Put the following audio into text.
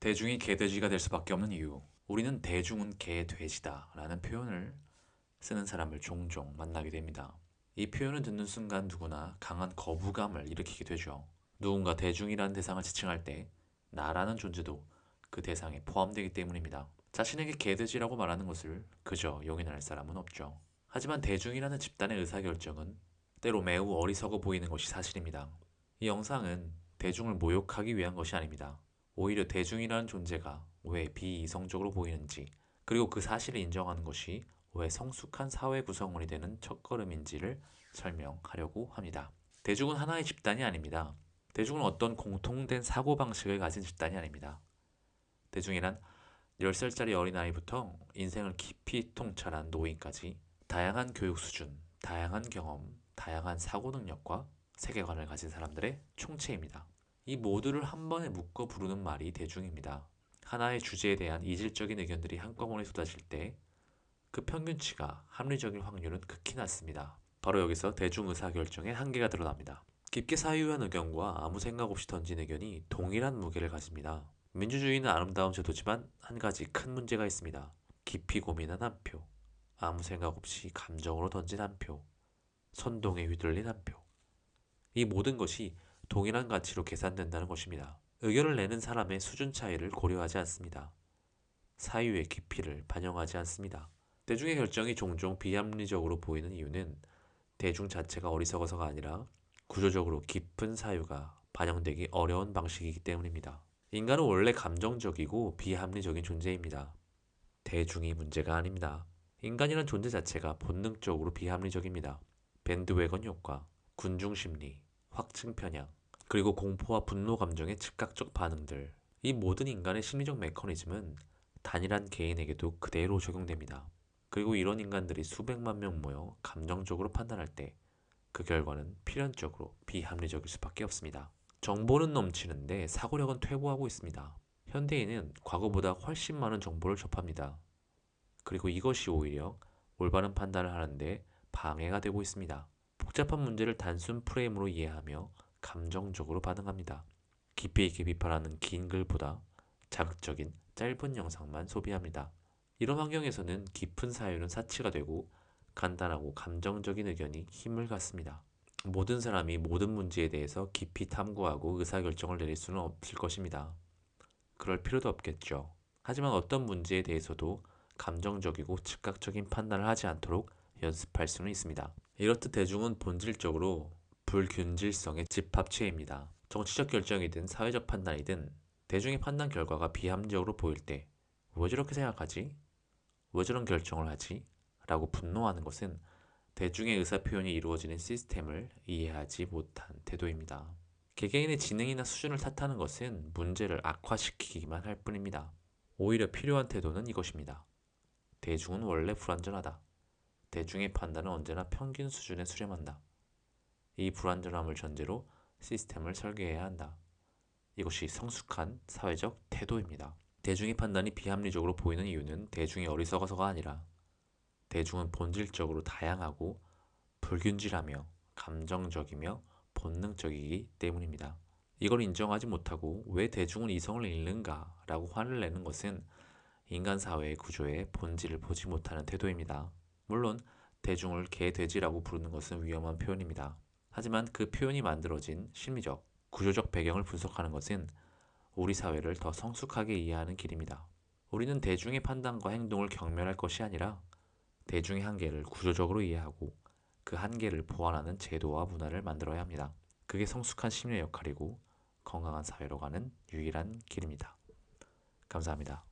대중이 개돼지가 될 수밖에 없는 이유. 우리는 대중은 개돼지다 라는 표현을 쓰는 사람을 종종 만나게 됩니다. 이 표현을 듣는 순간 누구나 강한 거부감을 일으키게 되죠. 누군가 대중이라는 대상을 지칭할 때 나라는 존재도 그 대상에 포함되기 때문입니다. 자신에게 개돼지라고 말하는 것을 그저 용인할 사람은 없죠. 하지만 대중이라는 집단의 의사결정은 때로 매우 어리석어 보이는 것이 사실입니다. 이 영상은 대중을 모욕하기 위한 것이 아닙니다. 오히려 대중이라는 존재가 왜 비이성적으로 보이는지, 그리고 그 사실을 인정하는 것이 왜 성숙한 사회 구성원이 되는 첫걸음인지를 설명하려고 합니다. 대중은 하나의 집단이 아닙니다. 대중은 어떤 공통된 사고방식을 가진 집단이 아닙니다. 대중이란 10살짜리 어린아이부터 인생을 깊이 통찰한 노인까지 다양한 교육 수준, 다양한 경험, 다양한 사고 능력과 세계관을 가진 사람들의 총체입니다. 이 모두를 한 번에 묶어 부르는 말이 대중입니다. 하나의 주제에 대한 이질적인 의견들이 한꺼번에 쏟아질 때 그 평균치가 합리적일 확률은 극히 낮습니다. 바로 여기서 대중 의사결정의 한계가 드러납니다. 깊게 사유한 의견과 아무 생각 없이 던진 의견이 동일한 무게를 가집니다. 민주주의는 아름다운 제도지만 한 가지 큰 문제가 있습니다. 깊이 고민한 한 표, 아무 생각 없이 감정으로 던진 한 표, 선동에 휘둘린 한 표. 이 모든 것이 동일한 가치로 계산된다는 것입니다. 의견을 내는 사람의 수준 차이를 고려하지 않습니다. 사유의 깊이를 반영하지 않습니다. 대중의 결정이 종종 비합리적으로 보이는 이유는 대중 자체가 어리석어서가 아니라 구조적으로 깊은 사유가 반영되기 어려운 방식이기 때문입니다. 인간은 원래 감정적이고 비합리적인 존재입니다. 대중이 문제가 아닙니다. 인간이란 존재 자체가 본능적으로 비합리적입니다. 밴드웨건 효과, 군중 심리, 확증 편향, 그리고 공포와 분노 감정의 즉각적 반응들. 이 모든 인간의 심리적 메커니즘은 단일한 개인에게도 그대로 적용됩니다. 그리고 이런 인간들이 수백만 명 모여 감정적으로 판단할 때 그 결과는 필연적으로 비합리적일 수밖에 없습니다. 정보는 넘치는데 사고력은 퇴보하고 있습니다. 현대인은 과거보다 훨씬 많은 정보를 접합니다. 그리고 이것이 오히려 올바른 판단을 하는데 방해가 되고 있습니다. 복잡한 문제를 단순 프레임으로 이해하며 감정적으로 반응합니다. 깊이 있게 비판하는 긴 글보다 자극적인 짧은 영상만 소비합니다. 이런 환경에서는 깊은 사유는 사치가 되고 간단하고 감정적인 의견이 힘을 갖습니다. 모든 사람이 모든 문제에 대해서 깊이 탐구하고 의사결정을 내릴 수는 없을 것입니다. 그럴 필요도 없겠죠. 하지만 어떤 문제에 대해서도 감정적이고 즉각적인 판단을 하지 않도록 연습할 수는 있습니다. 이렇듯 대중은 본질적으로 불균질성의 집합체입니다. 정치적 결정이든 사회적 판단이든 대중의 판단 결과가 비합리적으로 보일 때 왜 저렇게 생각하지? 왜 저런 결정을 하지? 라고 분노하는 것은 대중의 의사표현이 이루어지는 시스템을 이해하지 못한 태도입니다. 개개인의 지능이나 수준을 탓하는 것은 문제를 악화시키기만 할 뿐입니다. 오히려 필요한 태도는 이것입니다. 대중은 원래 불완전하다. 대중의 판단은 언제나 평균 수준에 수렴한다. 이 불완전함을 전제로 시스템을 설계해야 한다. 이것이 성숙한 사회적 태도입니다. 대중의 판단이 비합리적으로 보이는 이유는 대중이 어리석어서가 아니라 대중은 본질적으로 다양하고 불균질하며 감정적이며 본능적이기 때문입니다. 이걸 인정하지 못하고 왜 대중은 이성을 잃는가 라고 화를 내는 것은 인간 사회의 구조의 본질을 보지 못하는 태도입니다. 물론 대중을 개돼지라고 부르는 것은 위험한 표현입니다. 하지만 그 표현이 만들어진 심리적, 구조적 배경을 분석하는 것은 우리 사회를 더 성숙하게 이해하는 길입니다. 우리는 대중의 판단과 행동을 경멸할 것이 아니라 대중의 한계를 구조적으로 이해하고 그 한계를 보완하는 제도와 문화를 만들어야 합니다. 그게 성숙한 시민의 역할이고 건강한 사회로 가는 유일한 길입니다. 감사합니다.